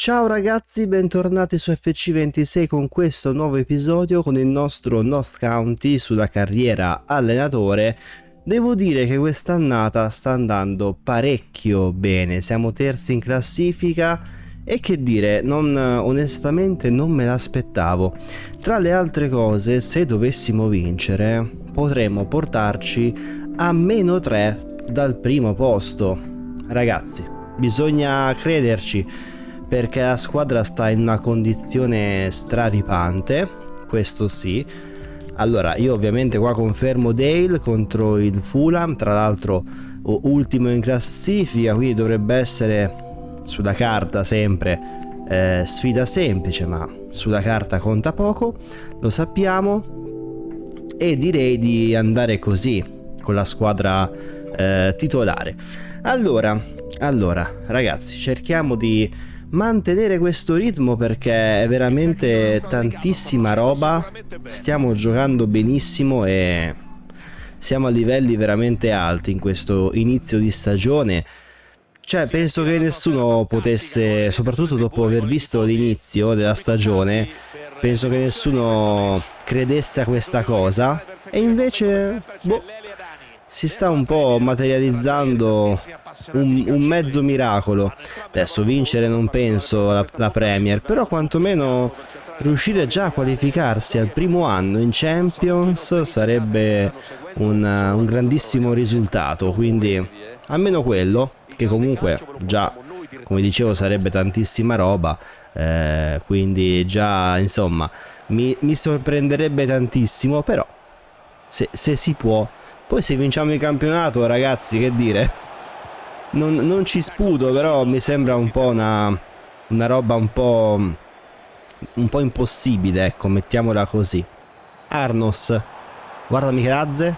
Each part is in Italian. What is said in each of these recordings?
Ciao ragazzi, bentornati su FC26 con questo nuovo episodio con il nostro Notts County sulla carriera allenatore. Devo dire che quest'annata sta andando parecchio bene, siamo terzi in classifica e che dire, onestamente non me l'aspettavo. Tra le altre cose, se dovessimo vincere, potremmo portarci a -3 dal primo posto. Ragazzi, bisogna crederci, perché la squadra sta in una condizione straripante, questo sì. Allora, io ovviamente qua confermo Dale contro il Fulham, tra l'altro ultimo in classifica, quindi dovrebbe essere sulla carta sempre sfida semplice, ma sulla carta conta poco, lo sappiamo, e direi di andare così con la squadra titolare. Allora, ragazzi, cerchiamo di mantenere questo ritmo perché è veramente tantissima roba, stiamo giocando benissimo e siamo a livelli veramente alti in questo inizio di stagione. Cioè, penso che nessuno potesse, soprattutto dopo aver visto l'inizio della stagione, penso che nessuno credesse a questa cosa, e invece si sta un po' materializzando un mezzo miracolo. Adesso vincere non penso la Premier, però quantomeno riuscire già a qualificarsi al primo anno in Champions sarebbe un grandissimo risultato, quindi almeno quello, che comunque già, come dicevo, sarebbe tantissima roba, quindi già insomma mi sorprenderebbe tantissimo, però se si può. Poi se vinciamo il campionato, ragazzi, che dire, non ci sputo, però mi sembra un po' una roba un po' impossibile, ecco, mettiamola così. Arnos, guarda Micheladze,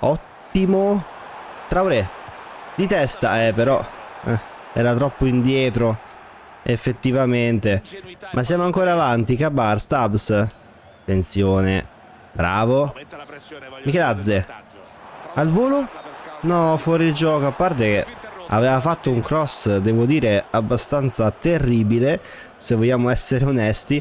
ottimo. Traoré, di testa, però era troppo indietro, effettivamente. Ma siamo ancora avanti. Cabar, Stubbs, attenzione. Bravo. Micheladze al volo? No, fuori gioco. A parte che aveva fatto un cross, devo dire, abbastanza terribile, se vogliamo essere onesti.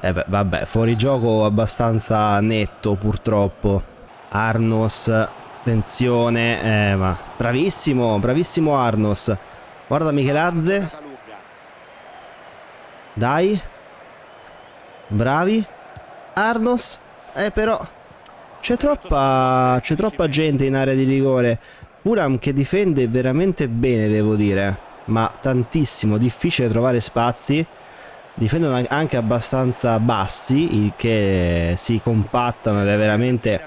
Vabbè, fuori gioco abbastanza netto, purtroppo. Arnos, attenzione, ma bravissimo, bravissimo Arnos. Guarda Micheladze. Dai. Bravi. Arnos. Però c'è troppa gente in area di rigore. Fulham che difende veramente bene, devo dire, ma tantissimo, difficile trovare spazi. Difendono anche abbastanza bassi, il che si compattano, ed è veramente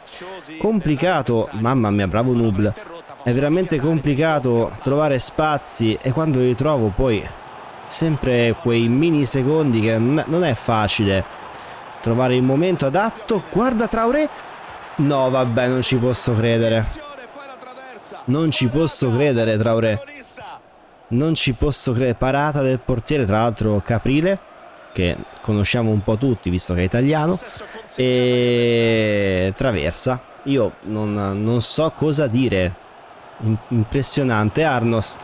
complicato. Mamma mia, bravo Nubl. È veramente complicato trovare spazi, e quando li trovo poi sempre quei mini secondi che non è facile trovare il momento adatto. Guarda Traoré. No, vabbè, non ci posso credere. Non ci posso credere, Traoré. Non ci posso credere. Parata del portiere, tra l'altro Caprile, che conosciamo un po' tutti visto che è italiano, e traversa. Io non so cosa dire. Impressionante. Arnos.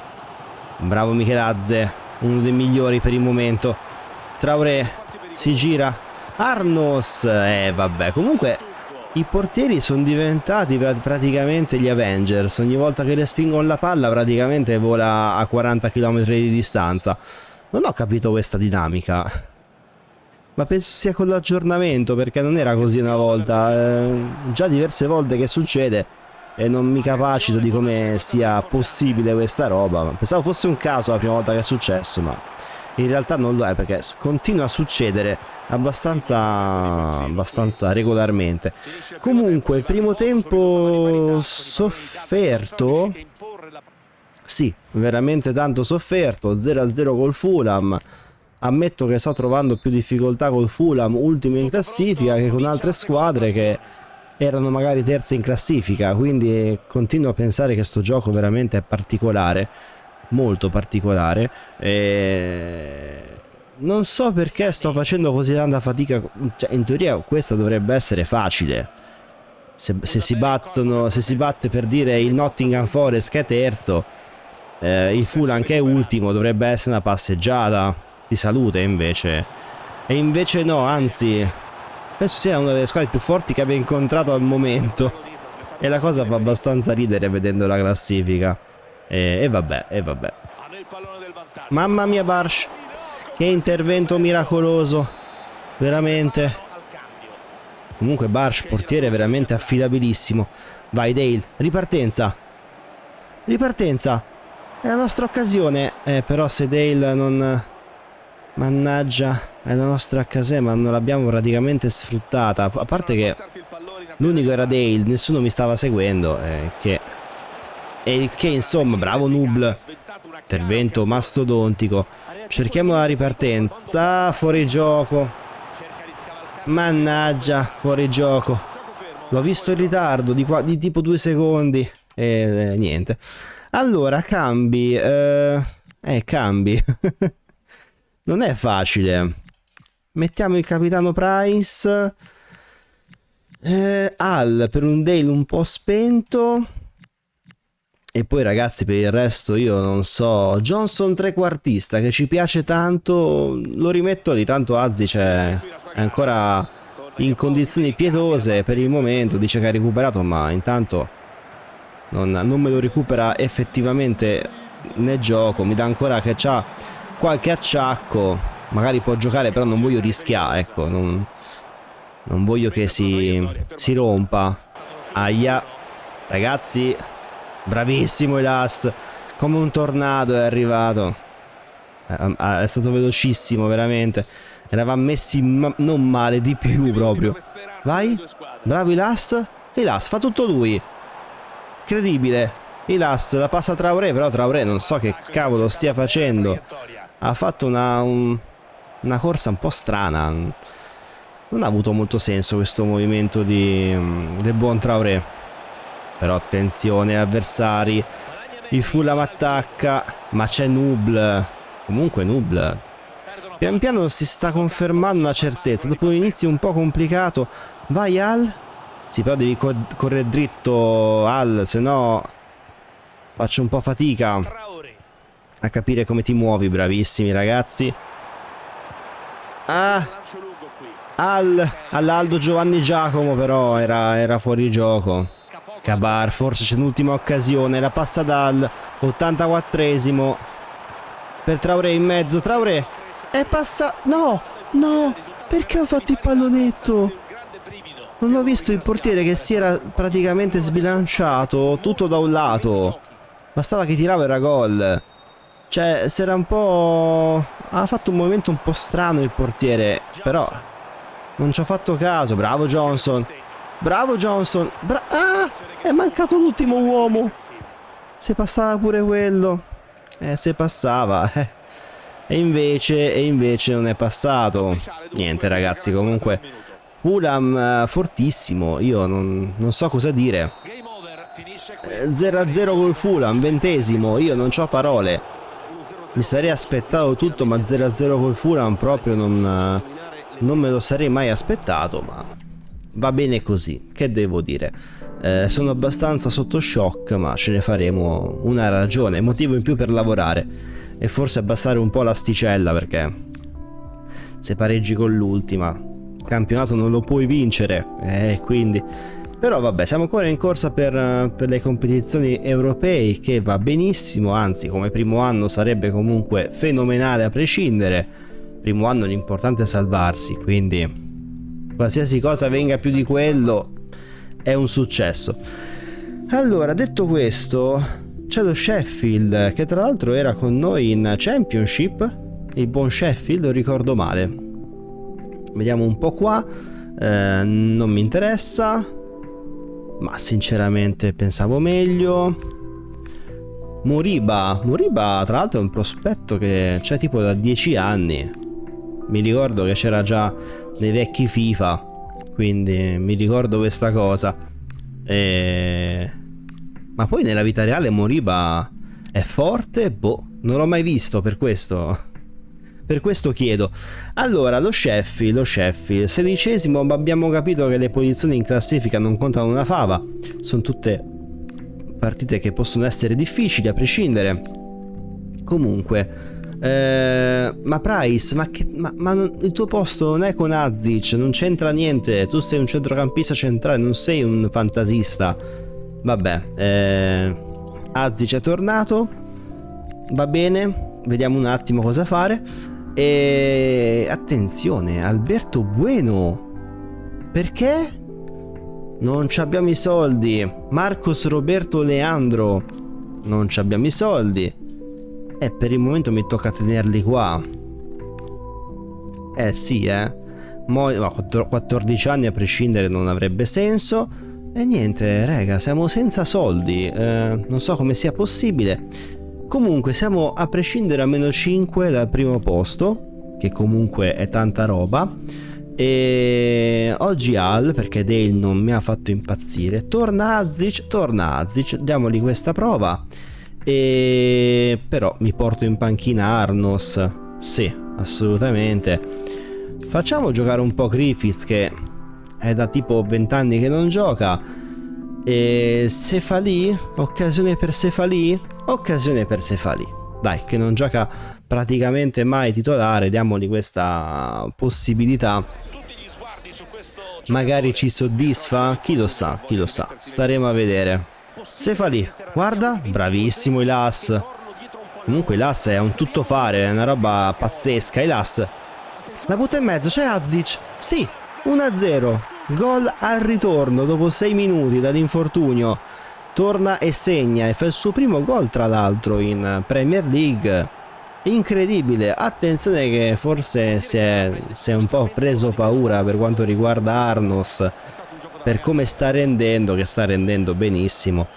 Bravo Micheladze, uno dei migliori per il momento. Traoré si gira. Arnos, vabbè, comunque i portieri sono diventati praticamente gli Avengers. Ogni volta che respingono la palla praticamente vola a 40 km di distanza. Non ho capito questa dinamica, ma penso sia con l'aggiornamento, perché non era così una volta. Già diverse volte che succede e non mi capacito di come sia possibile questa roba. Pensavo fosse un caso la prima volta che è successo, ma in realtà non lo è, perché continua a succedere abbastanza regolarmente. Comunque il primo tempo sofferto, sì, veramente tanto sofferto. 0-0 col Fulham. Ammetto che sto trovando più difficoltà col Fulham ultimo in classifica che con altre squadre che erano magari terze in classifica, quindi continuo a pensare che sto gioco veramente è particolare, molto particolare, e non so perché sto facendo così tanta fatica. Cioè, in teoria questa dovrebbe essere facile. Se si batte, per dire, il Nottingham Forest che è terzo, il Fulham che è ultimo, dovrebbe essere una passeggiata. di salute, e invece no, anzi penso sia una delle squadre più forti che abbia incontrato al momento, e la cosa fa abbastanza ridere vedendo la classifica. E vabbè. Mamma mia Barsh, che intervento miracoloso, veramente. Comunque Barsh, portiere veramente affidabilissimo. Vai Dale, ripartenza, è la nostra occasione. Però se Dale non... Mannaggia, è la nostra occasione, ma non l'abbiamo praticamente sfruttata. A parte che l'unico era Dale, nessuno mi stava seguendo, che insomma, bravo Nubl. Intervento mastodontico. Cerchiamo la ripartenza. Fuori gioco. Mannaggia, fuori gioco. L'ho visto in ritardo di tipo 2 secondi. E niente. Allora, cambi. Cambi. Non è facile. Mettiamo il capitano Price. Al per un Dale un po' spento. E poi ragazzi, per il resto io non so. Johnson trequartista, che ci piace tanto, lo rimetto lì, tanto Azzi è ancora in condizioni pietose per il momento. Dice che ha recuperato, ma intanto non me lo recupera effettivamente nel gioco. Mi dà ancora che c'ha qualche acciacco, magari può giocare, però non voglio rischiare, ecco, non voglio che si rompa. Aia, ragazzi, bravissimo Elas, come un tornado è arrivato. È stato velocissimo, veramente. Eravamo messi non male, di più proprio. Vai, bravo Elas. Elas fa tutto lui, incredibile. Elas la passa a Traoré, però Traoré non so che cavolo stia facendo. Ha fatto una corsa un po' strana. Non ha avuto molto senso questo movimento del buon Traoré. Però attenzione avversari. Il Fulham attacca, ma c'è Nubl. Comunque Nubl pian piano si sta confermando una certezza. Dopo un inizio un po' complicato. Vai Al. Sì, però devi correre dritto Al, se no faccio un po' fatica a capire come ti muovi. Bravissimi ragazzi. All'Aldo Giovanni Giacomo, però era fuori gioco. Cabar, forse c'è un'ultima occasione. La passa dal 84esimo per Traoré in mezzo. Traoré è passa. No, perché ho fatto il pallonetto? Non ho visto il portiere che si era praticamente sbilanciato tutto da un lato. Bastava che tirava, era gol. Cioè, si era un po'... ha fatto un movimento un po' strano il portiere, però non ci ho fatto caso. Bravo Johnson. È mancato l'ultimo uomo. Se passava pure quello. Se passava. E invece non è passato. Niente ragazzi, comunque Fulham fortissimo. Io non so cosa dire. 0-0 col Fulham, 20esimo. Io non c'ho parole. Mi sarei aspettato tutto, ma 0-0 col Fulham proprio non me lo sarei mai aspettato. Ma va bene così, che devo dire. Sono abbastanza sotto shock, ma ce ne faremo una ragione, motivo in più per lavorare e forse abbassare un po' l'asticella, perché se pareggi con l'ultima, il campionato non lo puoi vincere, quindi... Però vabbè, siamo ancora in corsa per le competizioni europee, che va benissimo, anzi come primo anno sarebbe comunque fenomenale a prescindere. Primo anno l'importante è salvarsi, quindi qualsiasi cosa venga più di quello è un successo. Allora, detto questo, c'è lo Sheffield, che tra l'altro era con noi in Championship, il buon Sheffield, lo ricordo male. Vediamo un po' qua, non mi interessa. Ma sinceramente pensavo meglio. Moriba tra l'altro è un prospetto che c'è tipo da 10 anni. Mi ricordo che c'era già nei vecchi FIFA, quindi mi ricordo questa cosa. Ma poi nella vita reale Moriba è forte? Boh, non l'ho mai visto, per questo chiedo. Allora, lo Sheffield, 16esimo, ma abbiamo capito che le posizioni in classifica non contano una fava. Sono tutte partite che possono essere difficili a prescindere. Comunque, Ma Price, il tuo posto non è con Azic, non c'entra niente. Tu sei un centrocampista centrale, non sei un fantasista. Vabbè, Azic è tornato. Va bene, vediamo un attimo cosa fare. E attenzione, Alberto Bueno. Perché? Non ci abbiamo i soldi. Marcos Roberto Leandro. Non ci abbiamo i soldi. E per il momento mi tocca tenerli qua. Sì, no, 14 anni a prescindere non avrebbe senso. E niente, raga, siamo senza soldi. Non so come sia possibile. Comunque siamo a prescindere a -5 dal primo posto, che comunque è tanta roba. E oggi Al, perché Dale non mi ha fatto impazzire, torna Azic, diamogli questa prova. E però mi porto in panchina Arnos. Sì, assolutamente. Facciamo giocare un po' Griffiths, che è da tipo 20 anni che non gioca. E Sefali, occasione per Sefali. Dai, che non gioca praticamente mai titolare, diamogli questa possibilità. Magari ci soddisfa, chi lo sa, staremo a vedere. Sefali, guarda, bravissimo Ilas. Comunque Ilas è un tuttofare, è una roba pazzesca. Ilas la butta in mezzo, c'è Azic. Sì, 1-0. Gol al ritorno dopo 6 minuti dall'infortunio. Torna e segna e fa il suo primo gol tra l'altro in Premier League. Incredibile. Attenzione che forse si è un po' preso paura per quanto riguarda Arnos, per come sta rendendo, che sta rendendo benissimo.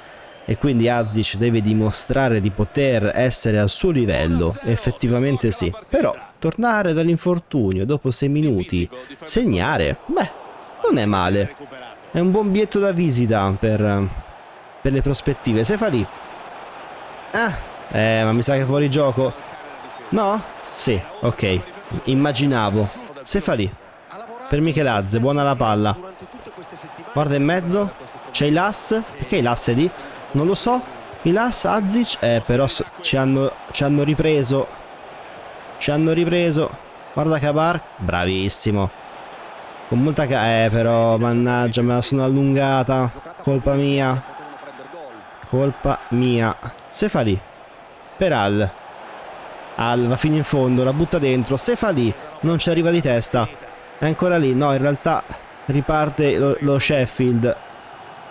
E quindi Azic deve dimostrare di poter essere al suo livello. Effettivamente sì. Però tornare dall'infortunio dopo 6 minuti, segnare, beh, non è male. È un buon biglietto da visita per le prospettive. Sefali. Ma mi sa che è fuori gioco. No? Sì, ok. Immaginavo. Sefali. Per Michelazze, buona la palla. Guarda in mezzo. C'è Ilas. Perché Ilas è lì? Non lo so. Ilas, Azic. Però ci hanno ripreso. Guarda Cabar. Bravissimo. Con molta però mannaggia, me la sono allungata. Colpa mia. Sefali. Per Al va fino in fondo, la butta dentro. Sefali non ci arriva di testa. È ancora lì. No, in realtà riparte lo Sheffield.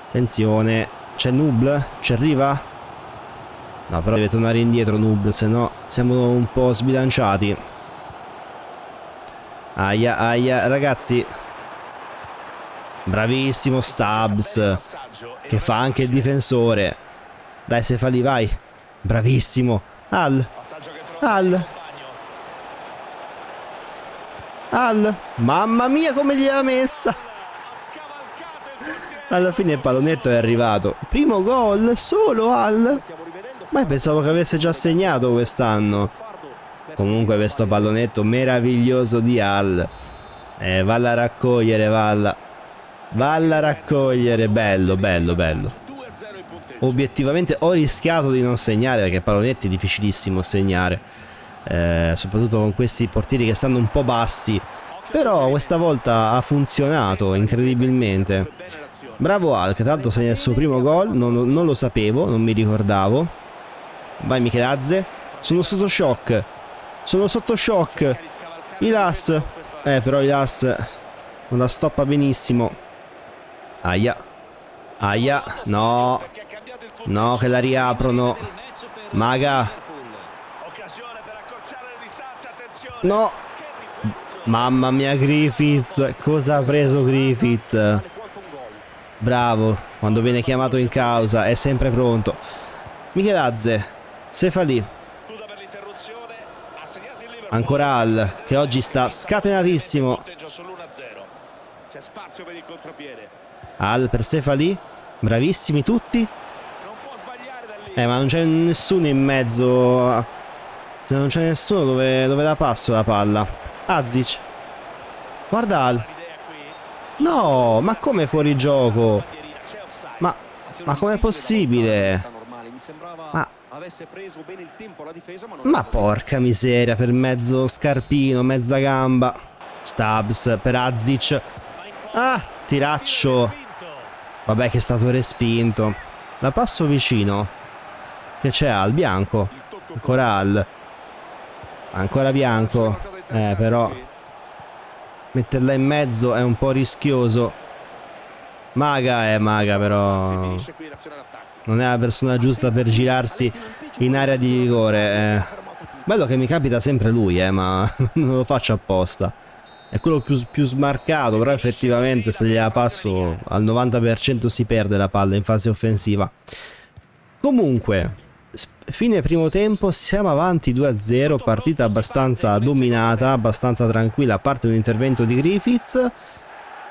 Attenzione. C'è Nubl? Ci arriva? No, però deve tornare indietro Nubl, se no siamo un po' sbilanciati. Aia, ragazzi. Bravissimo Stubbs, che fa anche il difensore. Dai Sefali, vai. Bravissimo. Al. Mamma mia come gliel'ha messa. Alla fine il pallonetto è arrivato. Primo gol solo Al. Ma pensavo che avesse già segnato quest'anno. Comunque questo pallonetto meraviglioso di Al. Valla a raccogliere, valla a raccogliere. Bello. Obiettivamente ho rischiato di non segnare, perché pallonetti è difficilissimo segnare, soprattutto con questi portieri che stanno un po' bassi. Però questa volta ha funzionato incredibilmente. Bravo Al, che tra l'altro segna il suo primo gol. Non lo sapevo, non mi ricordavo. Vai Michelazze. Sono sotto shock. Ilas. Però Ilas non la stoppa benissimo. Aia. No, che la riaprono. Maga. No. Mamma mia Griffiths. Cosa ha preso Griffiths? Bravo. Quando viene chiamato in causa è sempre pronto. Michelazze. Sefali. Ancora Al, che oggi sta scatenatissimo. Al per Sefali. Bravissimi tutti. Ma non c'è nessuno in mezzo. Se non c'è nessuno, dove la passo la palla? Azic. Guarda Al. No, ma come fuori gioco? Ma com'è possibile? avesse preso bene il tempo la difesa, ma non Ma porca miseria, per mezzo scarpino, mezza gamba. Stubbs per Azic. Ah, tiraccio. Vabbè che è stato respinto. La passo vicino. Che c'è Al? Bianco. Ancora Al. Ancora Bianco. Però metterla in mezzo è un po' rischioso. Maga è Maga, però non è la persona giusta per girarsi in area di rigore. Bello che mi capita sempre lui, ma non lo faccio apposta. È quello più smarcato, però effettivamente se gliela passo al 90% si perde la palla in fase offensiva. Comunque, fine primo tempo, siamo avanti 2-0, partita abbastanza dominata, abbastanza tranquilla, a parte un intervento di Griffiths.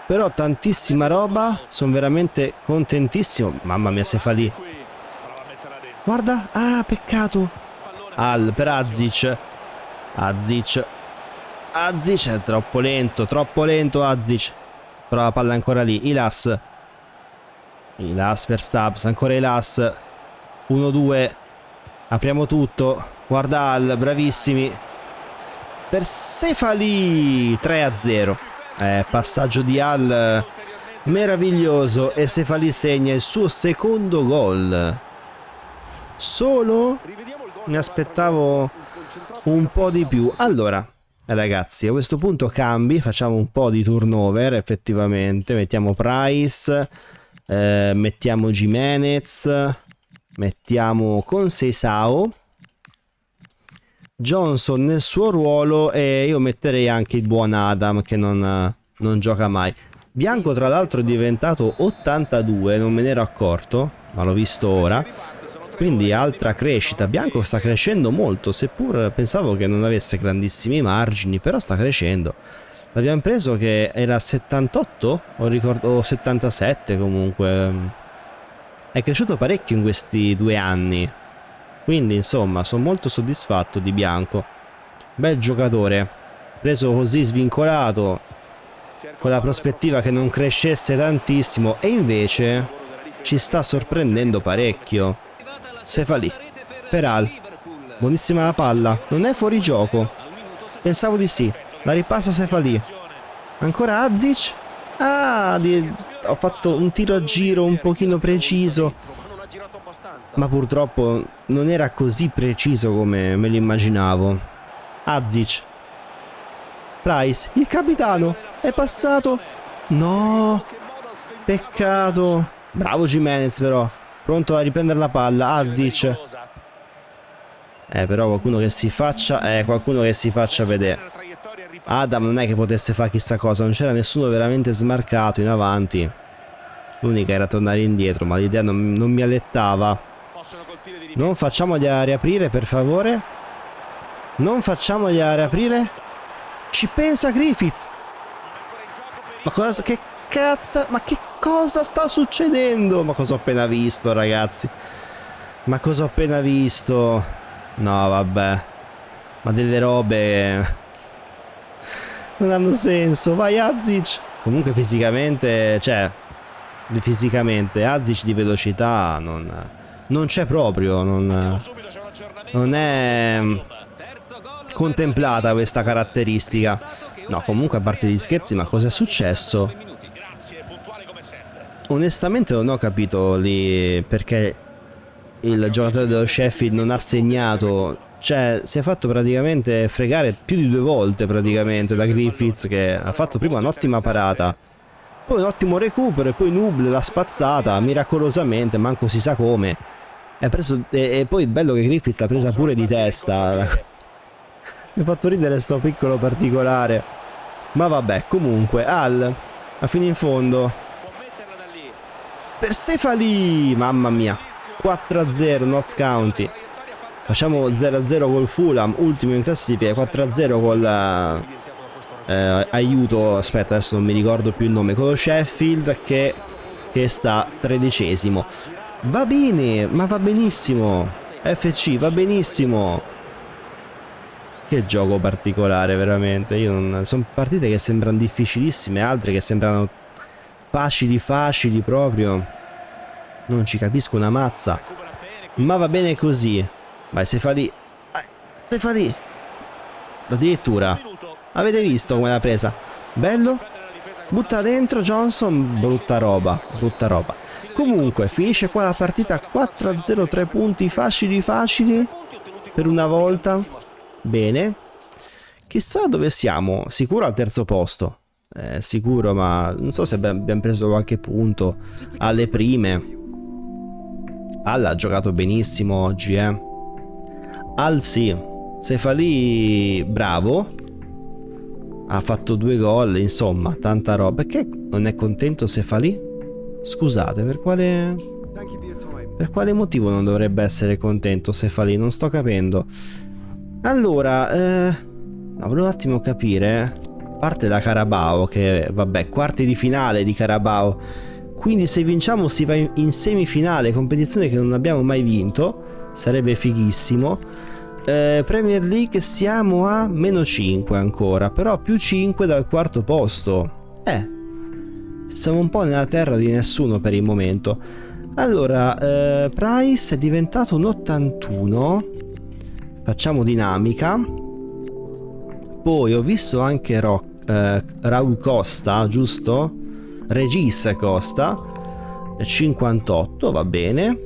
Però tantissima roba, sono veramente contentissimo. Mamma mia, se fa lì. Guarda, ah, peccato. Al per Azic. Azic è troppo lento Azic. Però la palla è ancora lì. Ilas per Stubbs, ancora Ilas. 1-2. Apriamo tutto. Guarda Al, bravissimi. Per Sefali 3-0. Passaggio di Al meraviglioso e Sefali segna il suo secondo gol. Solo? Mi aspettavo un po' di più. Allora, ragazzi, a questo punto cambi, facciamo un po' di turnover effettivamente. Mettiamo Price, mettiamo Gimenez, mettiamo Conceição, Johnson nel suo ruolo e io metterei anche il buon Adam che non gioca mai. Bianco tra l'altro è diventato 82, non me ne ero accorto, ma l'ho visto ora. Quindi altra crescita. Bianco sta crescendo molto, seppur pensavo che non avesse grandissimi margini, però sta crescendo. L'abbiamo preso che era 78 o 77 comunque. È cresciuto parecchio in questi 2 anni. Quindi insomma sono molto soddisfatto di Bianco. Bel giocatore. Preso così svincolato, con la prospettiva che non crescesse tantissimo, e invece ci sta sorprendendo parecchio. Sefali per Al. Buonissima la palla. Non è fuori gioco. Pensavo di sì. La ripassa Sefali. Ancora Azic. Ah, ho fatto un tiro a giro un pochino preciso, ma purtroppo non era così preciso come me lo immaginavo. Azic. Price, il capitano, è passato. No, peccato. Bravo Gimenez però, pronto a riprendere la palla. Azic. Però qualcuno che si faccia, vedere. Adam non è che potesse fare chissà cosa, non c'era nessuno veramente smarcato in avanti. L'unica era tornare indietro, ma l'idea non mi allettava. Non facciamogliela riaprire, per favore. Non facciamogliela riaprire. Ci pensa Griffiths. Ma cosa, che cazzo, ma che cosa sta succedendo? Ma cosa ho appena visto, ragazzi? Ma cosa ho appena visto? No, vabbè. Ma delle robe non hanno senso. Vai Azic. Comunque fisicamente, cioè, Azic di velocità non c'è proprio, non è contemplata questa caratteristica. No, comunque a parte gli scherzi, ma cosa è successo? Onestamente non ho capito lì perché il giocatore dello Sheffield non ha segnato. Cioè, si è fatto praticamente fregare più di 2 volte praticamente da Griffiths, che ha fatto prima un'ottima parata, poi un ottimo recupero e poi Nuble l'ha spazzata miracolosamente, manco si sa come. E poi bello che Griffiths l'ha presa pure di testa. Mi ha fatto ridere sto piccolo particolare. Ma vabbè, comunque, Al, a fine in fondo. Per Sefali, mamma mia. 4-0 Notts County. Facciamo 0-0 col Fulham, ultimo in classifica, 4-0 col aiuto, aspetta, adesso non mi ricordo più il nome, con lo Sheffield che sta 13esimo. Va bene, ma va benissimo. FC, va benissimo. Che gioco particolare, veramente. Sono partite che sembrano difficilissime, altre che sembrano facili proprio. Non ci capisco una mazza. Ma va bene così. Vai, Sefali. Sefali. Addirittura. Avete visto come l'ha presa? Bello. Butta dentro Johnson. Brutta roba. Brutta roba. Comunque, finisce qua la partita 4-0, 3 punti facili facili. Per una volta. Bene. Chissà dove siamo. Sicuro al terzo posto. Sicuro, ma non so se abbiamo preso qualche punto alle prime. Al ha giocato benissimo oggi, Al sì. Sefali bravo. Ha fatto 2 gol, insomma, tanta roba. Perché non è contento Sefali? Scusate, per quale motivo non dovrebbe essere contento Sefali? Non sto capendo. Allora, volevo un attimo capire. A parte la Carabao, che vabbè, quarti di finale di Carabao. Quindi se vinciamo si va in semifinale, competizione che non abbiamo mai vinto. Sarebbe fighissimo. Premier League siamo a -5 ancora, però più 5 dal quarto posto. Siamo un po' nella terra di nessuno per il momento. Allora, Price è diventato un 81. Facciamo dinamica. Poi ho visto anche Raul Costa, giusto? Regis Costa 58, va bene.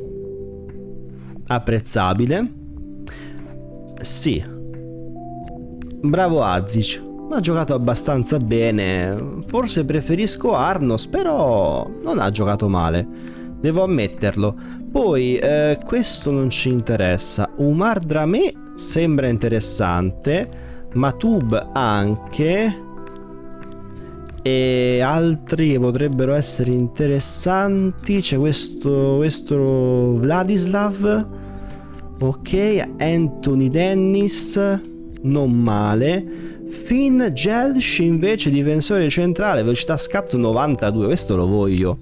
Apprezzabile. Sì. Bravo Azic. Ha giocato abbastanza bene. Forse preferisco Arnos, però non ha giocato male. Devo ammetterlo. Poi questo non ci interessa. Umar Dramé sembra interessante. Matub anche. E altri che potrebbero essere interessanti. C'è questo Vladislav. Ok, Anthony Dennis. Non male. Finn Gelsh invece difensore centrale, velocità scatto 92. Questo lo voglio.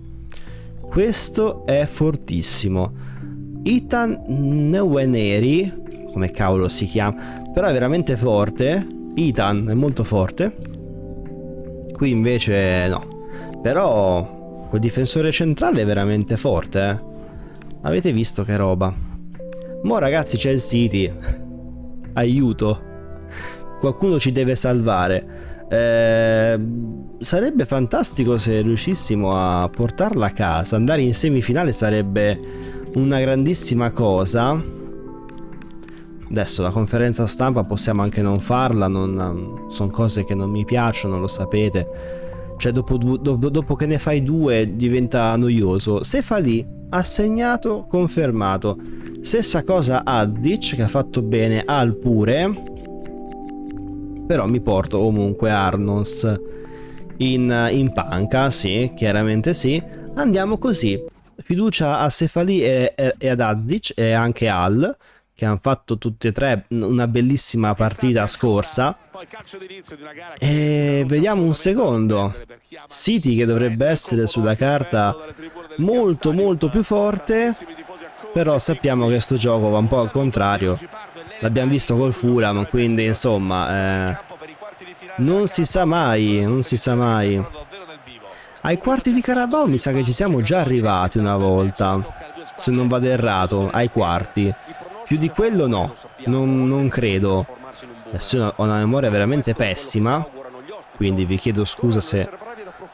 Questo è fortissimo. Ethan Nweneri, come cavolo si chiama, però è veramente forte. Ethan è molto forte. Qui invece no. Però quel difensore centrale è veramente forte, Avete visto che roba? Mo ragazzi c'è il City. Aiuto. Qualcuno ci deve salvare. Sarebbe fantastico se riuscissimo a portarla a casa. Andare in semifinale sarebbe una grandissima cosa. Adesso la conferenza stampa possiamo anche non farla. Sono cose che non mi piacciono, lo sapete. Cioè dopo che ne fai 2 diventa noioso. Sefali ha segnato, confermato. Stessa cosa Azic, che ha fatto bene. Al pure. Però mi porto comunque Arnos in panca, sì, chiaramente sì. Andiamo così. Fiducia a Sefali e ad Azic e anche Al, che hanno fatto tutti e tre una bellissima partita scorsa. E vediamo un secondo. City, che dovrebbe essere sulla carta molto molto più forte, però sappiamo che sto gioco va un po' al contrario. L'abbiamo visto col Fulham, quindi insomma non si sa mai, non si sa mai. Ai quarti di Carabao mi sa che ci siamo già arrivati una volta, se non vado errato, ai quarti. Più di quello no, non credo. Adesso ho una memoria veramente pessima, quindi vi chiedo scusa se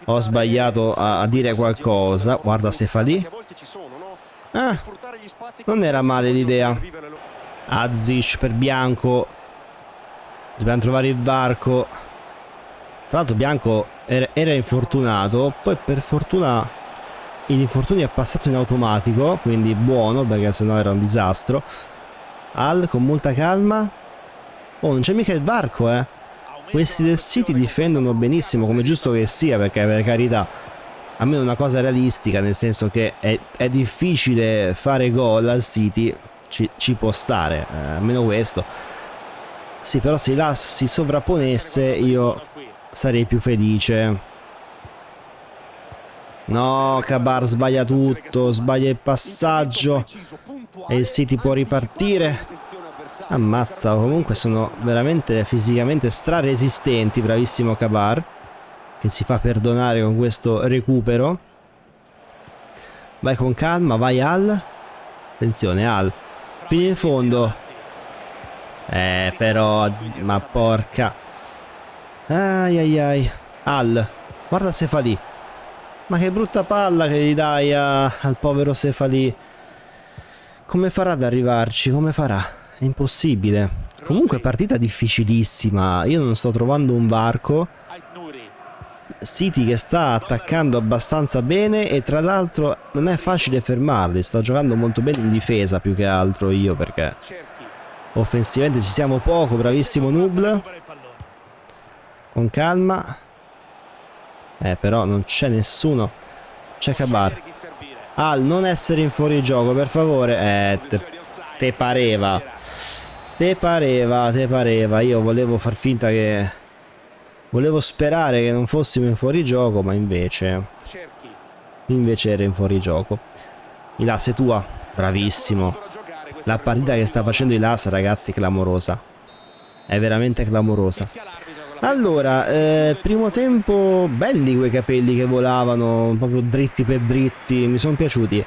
ho sbagliato a dire qualcosa. Guarda Sefali. Non era male l'idea. Azic per Bianco. Dobbiamo trovare il varco. Tra l'altro Bianco era infortunato. Poi per fortuna l'infortunio è passato in automatico, quindi buono, perché sennò era un disastro. Al con molta calma. Oh, non c'è mica il varco, Questi del City difendono benissimo, come giusto che sia, perché per carità, almeno una cosa realistica, nel senso che è difficile fare gol al City. Ci può stare, almeno questo. Sì, però se l'As si sovrapponesse io sarei più felice. No, Cabar sbaglia tutto, sbaglia il passaggio e il City può ripartire. Ammazza, comunque sono veramente fisicamente straresistenti. Bravissimo Cabar, che si fa perdonare con questo recupero. Vai con calma, vai Al. Attenzione, Al. Fino in fondo. Però, ma porca. Ai ai ai. Al, guarda Sefalì. Ma che brutta palla che gli dai al povero Sefalì. Come farà ad arrivarci? Come farà? È impossibile. Comunque partita difficilissima. Io non sto trovando un varco. City che sta attaccando abbastanza bene e tra l'altro non è facile fermarli. Sto giocando molto bene in difesa più che altro io, perché offensivamente ci siamo poco. Bravissimo Nubl. Con calma. Però non c'è nessuno. C'è Kabar. Al, non essere in fuorigioco per favore. Te pareva. Te pareva. Io volevo far finta che... Volevo sperare che non fossimo in fuorigioco, ma invece era in fuorigioco. Ilas è tua. Bravissimo. La partita che sta facendo Ilas, ragazzi, è clamorosa. È veramente clamorosa. Allora, primo tempo, belli quei capelli che volavano, proprio dritti per dritti, mi sono piaciuti.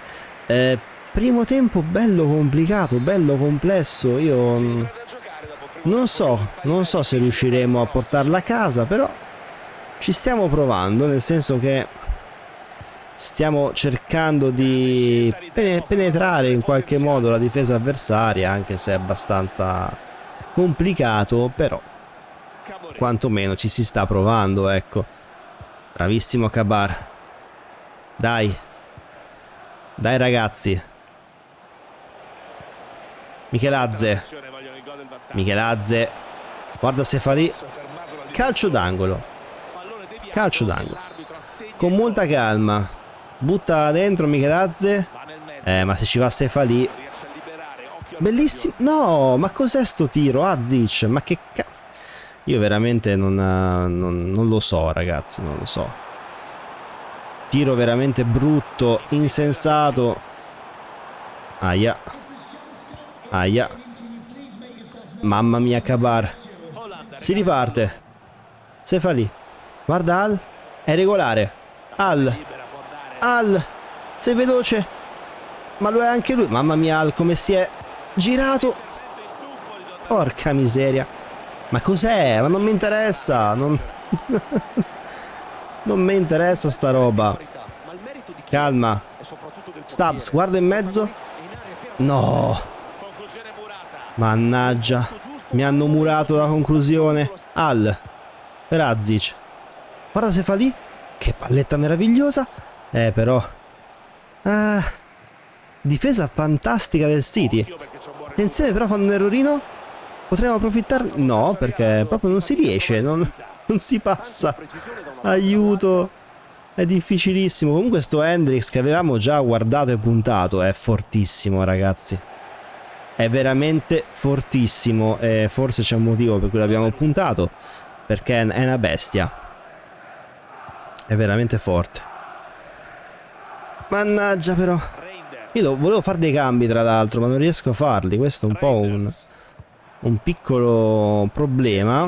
Primo tempo bello complicato, bello complesso, io non so se riusciremo a portarla a casa, però ci stiamo provando, nel senso che stiamo cercando di penetrare in qualche modo la difesa avversaria, anche se è abbastanza complicato, però quantomeno ci si sta provando, ecco. Bravissimo Kabar. Dai ragazzi. Michelazze. Guarda Sefalì. Calcio d'angolo. Con molta calma. Butta dentro Michelazze. Ma se ci va Sefalì. Bellissimo. No, ma cos'è sto tiro? Azic. Ma che cazzo. Io veramente non lo so, ragazzi, non lo so. Tiro veramente brutto, insensato. Aia. Mamma mia, Kabar. Si riparte. Sefalì. Guarda Al. È regolare. Al. Sei veloce. Ma lo è anche lui. Mamma mia, Al, come si è girato. Porca miseria. Ma cos'è? Ma non mi interessa. Non mi interessa sta roba. Calma. Stubbs, guarda in mezzo. No. Mannaggia. Mi hanno murato la conclusione. Al. Razic. Guarda se fa lì. Che palletta meravigliosa. Però. Difesa fantastica del City. Attenzione, però fanno un errorino. Potremmo approfittarne? No, perché proprio non si riesce, non si passa. Aiuto. È difficilissimo. Comunque sto Hendrix che avevamo già guardato e puntato è fortissimo, ragazzi. È veramente fortissimo. E forse c'è un motivo per cui l'abbiamo puntato. Perché è una bestia. È veramente forte. Mannaggia però. Io volevo fare dei cambi tra l'altro, ma non riesco a farli. Questo è un po' un piccolo problema.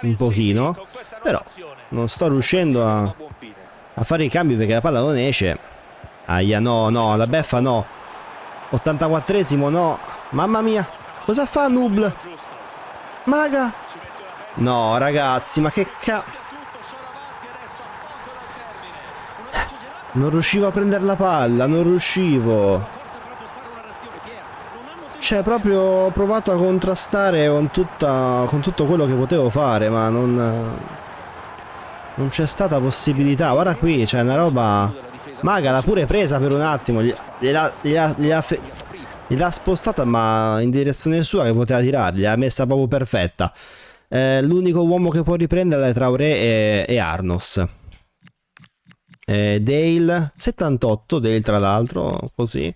Un pochino. Però non sto riuscendo a fare i cambi perché la palla non esce. Aia, no, la beffa no. 84esimo no. Mamma mia. Cosa fa Nubl? Maga. No, ragazzi, ma che non riuscivo a prendere la palla, non riuscivo. Cioè, proprio ho provato a contrastare con tutto quello che potevo fare, ma non c'è stata possibilità. Guarda qui, c'è una roba. Maga l'ha pure presa per un attimo. Gliel'ha spostata, ma in direzione sua che poteva tirarli. L'ha messa proprio perfetta. L'unico uomo che può riprendere è Traoré e Arnos. Dale 78, Dale tra l'altro, così.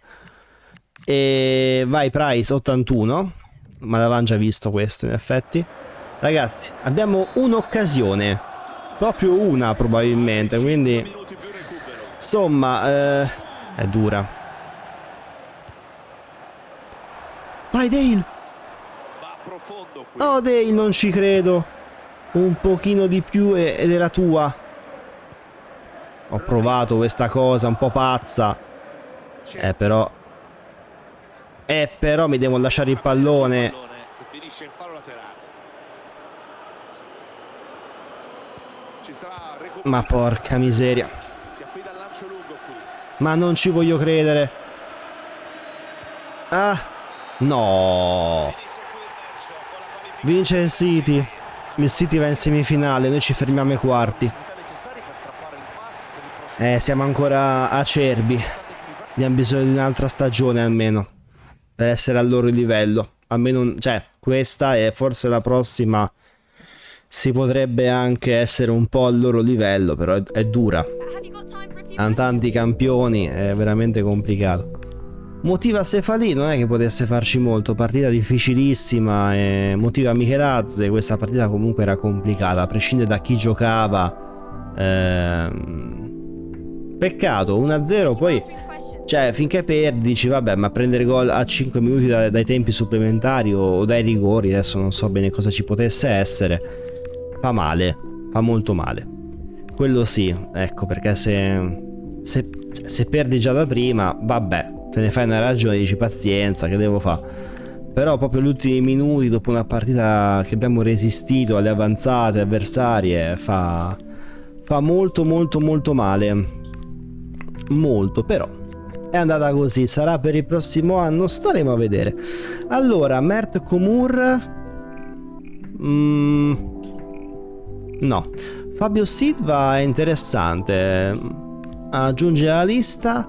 E vai Price 81. Ma l'avevamo già visto questo in effetti. Ragazzi, abbiamo un'occasione. Proprio una probabilmente. Quindi insomma è dura. Vai Dale. Oh Dale, non ci credo. Un pochino di più ed era tua. Ho provato questa cosa un po' pazza. Però Però mi devo lasciare il pallone. Che finisce in fallo laterale. Ci starà recuperando. Ma porca miseria. Si affida al lancio lungo qui. Ma non ci voglio credere. Ah, no. Inizia qui il match con la qualifica. Vince il City. Il City va in semifinale, noi ci fermiamo ai quarti. Necessari per strappare il pass per il prossimo. Siamo ancora acerbi. Abbiamo bisogno di un'altra stagione almeno per essere al loro livello. Almeno, cioè, questa e forse la prossima si potrebbe anche essere un po' al loro livello, però è dura. Hanno tanti campioni, è veramente complicato. Motiva Cefalì, non è che potesse farci molto, partita difficilissima, motiva Micheladze, questa partita comunque era complicata, a prescindere da chi giocava. Peccato, 1-0, poi, cioè, finché perdi, dici, vabbè, ma prendere gol a 5 minuti dai tempi supplementari o dai rigori, adesso non so bene cosa ci potesse essere, fa male, fa molto male. Quello sì, ecco, perché se perdi già da prima, vabbè, te ne fai una ragione, dici pazienza, che devo fare? Però proprio gli ultimi minuti dopo una partita che abbiamo resistito alle avanzate avversarie fa molto molto molto male. Molto, però è andata così, sarà per il prossimo anno, staremo a vedere. Allora, Mert Komur, no. Fabio Silva è interessante, aggiunge alla lista.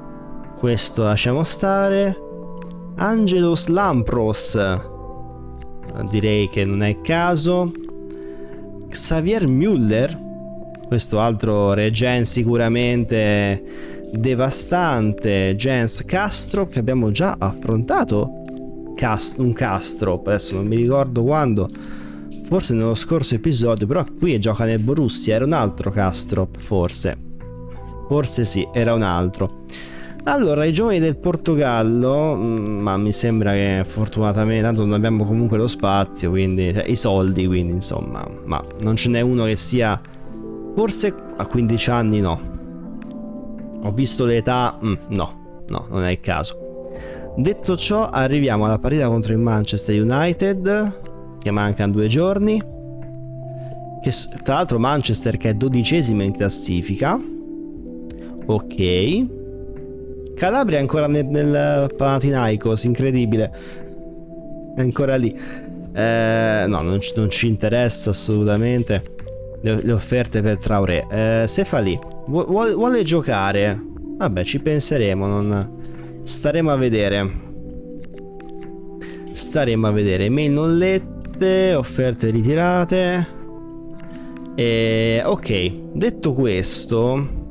Questo lasciamo stare. Angelos Lampros, direi che non è il caso. Xavier Müller, questo altro regen sicuramente devastante. Jens Castro, che abbiamo già affrontato. Un Castro, adesso non mi ricordo quando, forse nello scorso episodio, però qui gioca nel Borussia. Era un altro Castro, forse sì, era un altro. Allora, i giovani del Portogallo, ma mi sembra che fortunatamente tanto non abbiamo comunque lo spazio, quindi, cioè, i soldi, quindi insomma, ma non ce n'è uno che sia, forse a 15 anni no. Ho visto l'età, no, non è il caso. Detto ciò, arriviamo alla partita contro il Manchester United, che mancano 2 giorni, che tra l'altro Manchester che è 12ª in classifica. Ok. Calabria è ancora nel Panathinaikos, incredibile. È ancora lì. No, non ci interessa assolutamente le offerte per Traoré. Cefalì vuole giocare. Vabbè, ci penseremo. Staremo a vedere. Mail non lette, offerte ritirate. Ok, detto questo,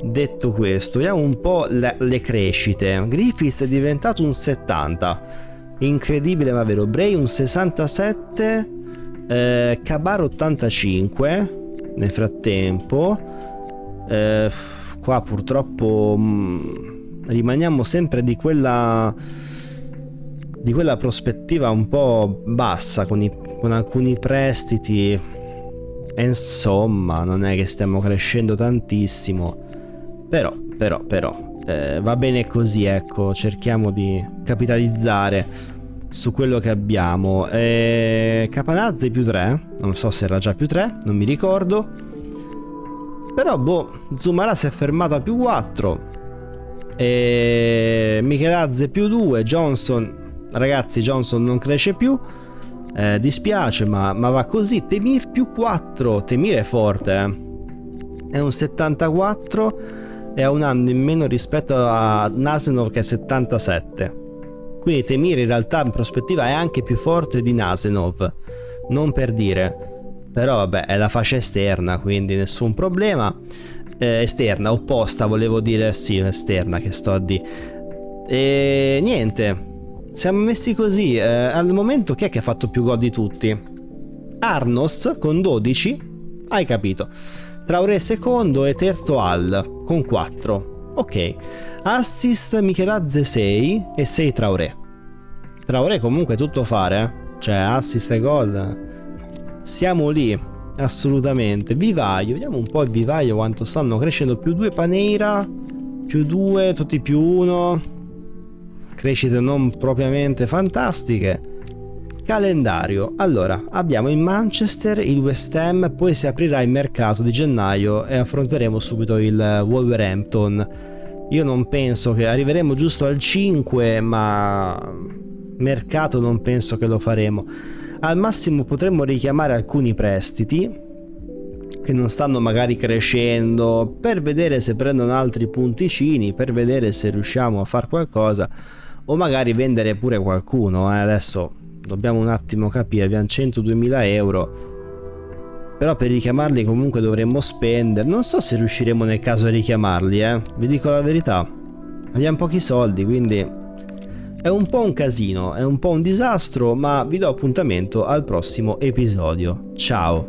vediamo un po' le crescite. Griffiths è diventato un 70, incredibile ma vero. Bray un 67, Cabar 85 nel frattempo. Qua purtroppo rimaniamo sempre di quella prospettiva un po' bassa con alcuni prestiti, e insomma non è che stiamo crescendo tantissimo. Però va bene così, ecco, cerchiamo di capitalizzare su quello che abbiamo. Capanazzi più 3, non so se era già più 3, non mi ricordo. Però Zumara si è fermato a più 4. Micheladze più 2, Johnson, ragazzi, Johnson non cresce più. Dispiace, ma va così. Temir più 4, Temir è forte, è un 74 e ha un anno in meno rispetto a Nasenov che è 77. Quindi Temir in realtà in prospettiva è anche più forte di Nasenov, non per dire, però vabbè, è la fascia esterna, quindi nessun problema. Esterna, opposta volevo dire, sì, esterna che sto a dire. E niente, siamo messi così. Al momento chi è che ha fatto più gol di tutti? Arnos con 12, hai capito. Traoré secondo e terzo Al con 4. Ok. Assist Micheladze 6 e 6 Traoré. Traoré comunque tutto fare, cioè assist e gol. Siamo lì, assolutamente. Vivaio, vediamo un po' il Vivaio quanto stanno crescendo. Più 2 Paneira, più 2, tutti più 1. crescite non propriamente fantastiche. Calendario. Allora, abbiamo il Manchester, il West Ham, poi si aprirà il mercato di gennaio e affronteremo subito il Wolverhampton. Io non penso che arriveremo giusto al 5, ma mercato non penso che lo faremo. Al massimo potremmo richiamare alcuni prestiti che non stanno magari crescendo, per vedere se prendono altri punticini, per vedere se riusciamo a far qualcosa, o magari vendere pure qualcuno. Adesso dobbiamo un attimo capire, abbiamo 102.000 euro, però per richiamarli comunque dovremmo spendere. Non so se riusciremo nel caso a richiamarli, vi dico la verità, abbiamo pochi soldi, quindi è un po' un casino, è un po' un disastro, ma vi do appuntamento al prossimo episodio. Ciao!